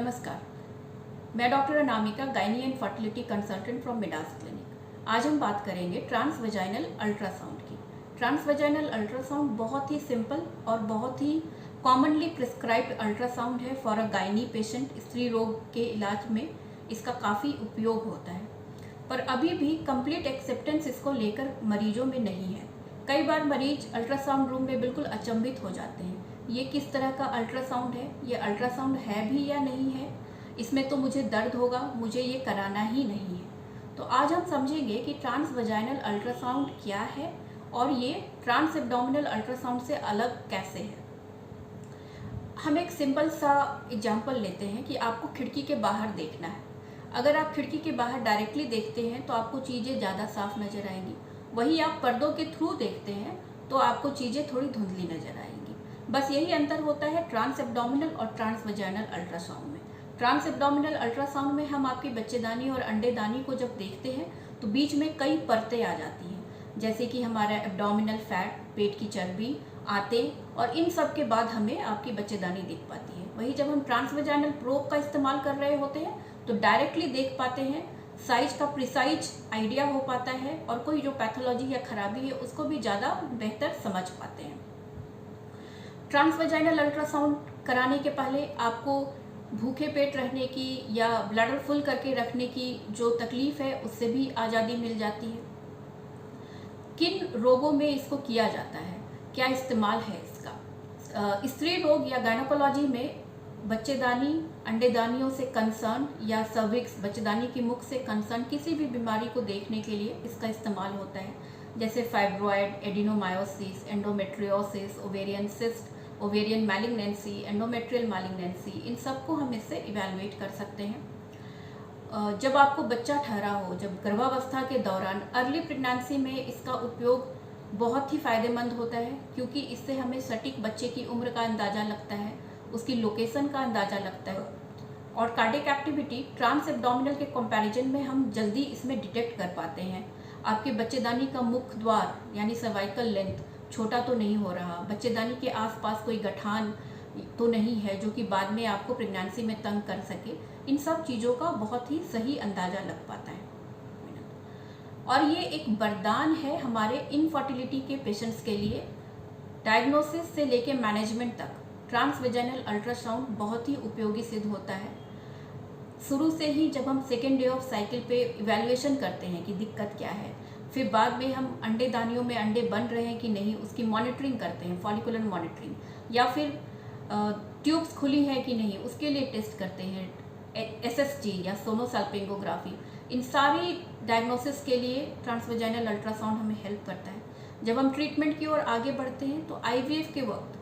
नमस्कार, मैं doctor Anamika, gynae and fertility consultant from Midas clinic. आज हम बात करेंगे ट्रांसवेजाइनल अल्ट्रासाउंड की। ट्रांसवेजाइनल अल्ट्रासाउंड बहुत ही सिंपल और बहुत ही कॉमनली प्रिस्क्राइब्ड अल्ट्रासाउंड है फॉर अ गायनी पेशेंट। स्त्री रोग के इलाज में इसका काफ़ी उपयोग होता है, पर अभी भी कंप्लीट एक्सेप्टेंस इसको लेकर मरीजों में नहीं है। कई बार मरीज अल्ट्रासाउंड रूम में बिल्कुल अचंभित हो जाते हैं, ये किस तरह का अल्ट्रासाउंड है, ये अल्ट्रासाउंड है भी या नहीं है, इसमें तो मुझे दर्द होगा, मुझे ये कराना ही नहीं है। तो आज हम समझेंगे कि ट्रांसवेजाइनल अल्ट्रासाउंड क्या है और ये ट्रांस एब्डोमिनल अल्ट्रासाउंड से अलग कैसे है। हम एक सिंपल सा एग्जाम्पल लेते हैं कि आपको खिड़की के बाहर देखना है। अगर आप खिड़की के बाहर डायरेक्टली देखते हैं तो आपको चीज़ें ज़्यादा साफ नज़र आएंगी, वहीं आप पर्दों के थ्रू देखते हैं तो आपको चीज़ें थोड़ी धुंधली नज़र आएंगी। बस यही अंतर होता है ट्रांस एब्डोमिनल और ट्रांसवेजाइनल अल्ट्रासाउंड में। ट्रांस एब्डोमिनल अल्ट्रासाउंड में हम आपकी बच्चेदानी और अंडेदानी को जब देखते हैं तो बीच में कई परतें आ जाती हैं, जैसे कि हमारा एब्डोमिनल फैट, पेट की चर्बी, आते, और इन सब के बाद हमें आपकी बच्चेदानी दिख पाती है। वहीं जब हम ट्रांसवेजाइनल प्रोब का इस्तेमाल कर रहे होते हैं तो डायरेक्टली देख पाते हैं, साइज का प्रिसाइज आइडिया हो पाता है और कोई जो पैथोलॉजी या खराबी है उसको भी ज़्यादा बेहतर समझ पाते हैं। ट्रांसवेजाइनल अल्ट्रासाउंड कराने के पहले आपको भूखे पेट रहने की या ब्लैडर फुल करके रखने की जो तकलीफ़ है उससे भी आज़ादी मिल जाती है। किन रोगों में इसको किया जाता है, क्या इस्तेमाल है इसका? स्त्री रोग या गायनोकोलॉजी में बच्चेदानी, अंडेदानियों से कंसर्न या सर्विक्स, बच्चेदानी की मुख से कंसर्न किसी भी बीमारी को देखने के लिए इसका इस्तेमाल होता है, जैसे fibroid, adenomyosis, endometriosis, ovarian cyst, ovarian malignancy, endometrial malignancy, इन सब को हम इससे इवैल्यूएट कर सकते हैं। जब आपको बच्चा ठहरा हो, जब गर्भावस्था के दौरान अर्ली प्रेगनेंसी में इसका उपयोग बहुत ही फ़ायदेमंद होता है, क्योंकि इससे हमें सटीक बच्चे की उम्र का अंदाज़ा लगता है, उसकी लोकेशन का अंदाज़ा लगता है, और कार्डियक एक्टिविटी ट्रांस एब्डोमिनल के कंपैरिजन में हम जल्दी इसमें डिटेक्ट कर पाते हैं। आपके बच्चेदानी का मुख द्वार यानी सर्वाइकल लेंथ छोटा तो नहीं हो रहा, बच्चेदानी के आसपास कोई गठान तो नहीं है जो कि बाद में आपको प्रेगनेंसी में तंग कर सके। इन सब चीज़ों का बहुत ही सही अंदाज़ा लग पाता है, और ये एक वरदान है हमारे इनफर्टिलिटी के पेशेंट्स के लिए। डायग्नोसिस से लेके मैनेजमेंट तक ट्रांसवेजाइनल अल्ट्रासाउंड बहुत ही उपयोगी सिद्ध होता है। शुरू से ही जब हम सेकेंड डे ऑफ साइकिल पे इवैल्यूएशन करते हैं कि दिक्कत क्या है, फिर बाद में हम अंडेदानियों में अंडे बन रहे हैं कि नहीं उसकी मॉनिटरिंग करते हैं, फॉलिकुलर मॉनिटरिंग, या फिर ट्यूब्स खुली हैं कि नहीं उसके लिए टेस्ट करते हैं, SSG या सोनोसल्पिंगोग्राफी। इन सारी डायग्नोसिस के लिए ट्रांसवेजाइनल अल्ट्रासाउंड हमें हेल्प करता है। जब हम ट्रीटमेंट की ओर आगे बढ़ते हैं तो IVF के वक्त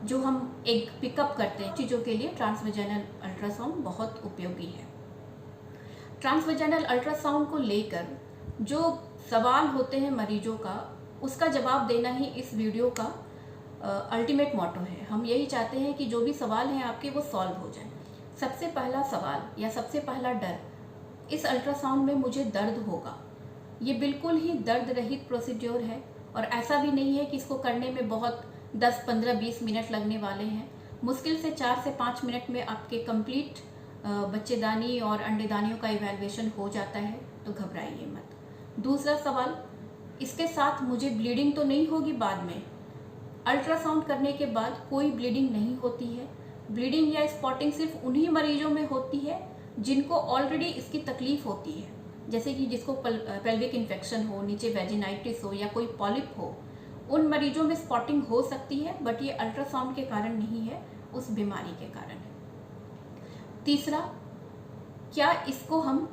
जो हम एग पिकअप करते हैं चीज़ों के लिए ट्रांसवेजाइनल अल्ट्रासाउंड बहुत उपयोगी है। ट्रांसवेजाइनल अल्ट्रासाउंड को लेकर जो सवाल होते हैं मरीजों का, उसका जवाब देना ही इस वीडियो का अल्टीमेट मोटो है। हम यही चाहते हैं कि जो भी सवाल हैं आपके वो सॉल्व हो जाए। सबसे पहला सवाल या सबसे पहला डर, इस अल्ट्रासाउंड में मुझे दर्द होगा। ये बिल्कुल ही दर्द रहित प्रोसीड्योर है, और ऐसा भी नहीं है कि इसको करने में बहुत 10, 15, 20 मिनट लगने वाले हैं। मुश्किल से 4 से 5 मिनट में आपके कंप्लीट बच्चेदानी और अंडेदानियों का इवैल्यूएशन हो जाता है, तो घबराइए मत। दूसरा सवाल, इसके साथ मुझे ब्लीडिंग तो नहीं होगी बाद में? अल्ट्रासाउंड करने के बाद कोई ब्लीडिंग नहीं होती है। ब्लीडिंग या स्पॉटिंग सिर्फ उन्हीं मरीजों में होती है जिनको ऑलरेडी इसकी तकलीफ होती है, जैसे कि जिसको पेल्विक इन्फेक्शन हो, नीचे वेजिनाइटिस हो या कोई पॉलिप हो, उन मरीजों में स्पॉटिंग हो सकती है, बट ये अल्ट्रासाउंड के कारण नहीं है, उस बीमारी के कारण है। तीसरा, क्या इसको हम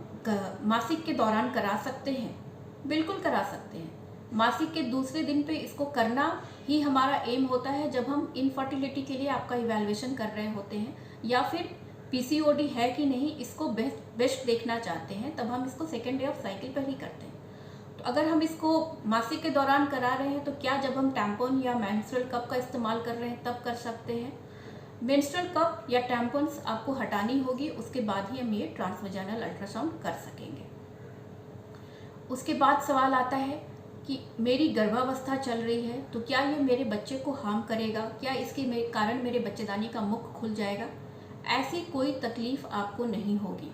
मासिक के दौरान करा सकते हैं? बिल्कुल करा सकते हैं। मासिक के दूसरे दिन पे इसको करना ही हमारा एम होता है, जब हम इनफर्टिलिटी के लिए आपका इवैल्यूएशन कर रहे होते हैं, या फिर PCOD है कि नहीं इसको बेस्ट देखना चाहते हैं, तब हम इसको सेकेंड डे ऑफ साइकिल पर ही करते हैं। तो अगर हम इसको मासिक के दौरान करा रहे हैं तो क्या जब हम टैम्पॉन या मेंस्ट्रुअल कप का इस्तेमाल कर रहे हैं तब कर सकते हैं? मेंस्ट्रुअल कप या टैम्पॉन्स आपको हटानी होगी, उसके बाद ही हम ये ट्रांसवेजाइनल अल्ट्रासाउंड कर सकेंगे। उसके बाद सवाल आता है कि मेरी गर्भावस्था चल रही है तो क्या ये मेरे बच्चे को हार्म करेगा, क्या इसके कारण मेरे बच्चेदानी का मुख खुल जाएगा? ऐसी कोई तकलीफ आपको नहीं होगी।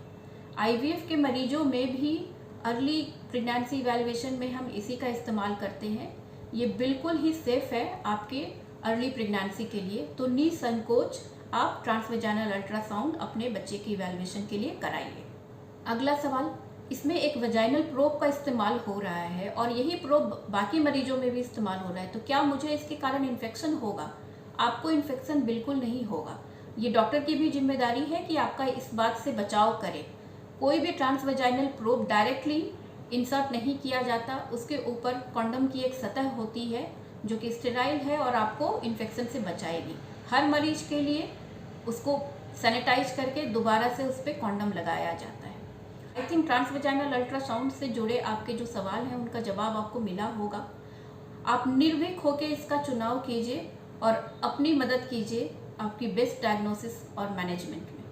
आईवीएफ के मरीजों में भी अर्ली प्रेगनेंसी इवैल्यूएशन में हम इसी का इस्तेमाल करते हैं। ये बिल्कुल ही सेफ है आपके अर्ली प्रेगनेंसी के लिए। तो निसंकोच आप ट्रांसवेजाइनल अल्ट्रासाउंड अपने बच्चे की इवैल्यूएशन के लिए कराइए। अगला सवाल, इसमें एक वजाइनल प्रोब का इस्तेमाल हो रहा है और यही प्रोब बाकी मरीजों में भी इस्तेमाल हो रहा है, तो क्या मुझे इसके कारण इन्फेक्शन होगा? आपको इन्फेक्शन बिल्कुल नहीं होगा। ये डॉक्टर की भी जिम्मेदारी है कि आपका इस बात से बचाव करे। कोई भी ट्रांसवेजाइनल प्रोब डायरेक्टली इंसर्ट नहीं किया जाता, उसके ऊपर कॉन्डम की एक सतह होती है जो कि स्टेराइल है और आपको इन्फेक्शन से बचाएगी। हर मरीज के लिए उसको सैनिटाइज करके दोबारा से उस पर कॉन्डम लगाया जाता है। आई थिंक ट्रांसवेजाइनल अल्ट्रासाउंड से जुड़े आपके जो सवाल हैं उनका जवाब आपको मिला होगा। आप निर्भीक होकर इसका चुनाव कीजिए और अपनी मदद कीजिए आपकी बेस्ट डायग्नोसिस और मैनेजमेंट में।